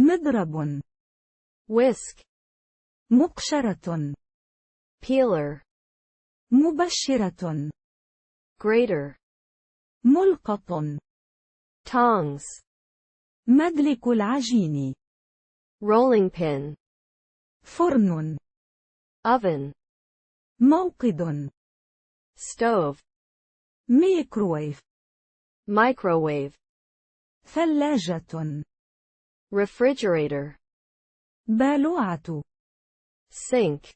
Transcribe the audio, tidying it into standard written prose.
مضرب. whisk, مقشرة. peeler, مبشرة. grater, ملقط. tongs, مدلك العجين. rolling pin, فرن. oven, موقد. stove, ميكروويف. microwave, ثلاجة. refrigerator, بالوعة. sink,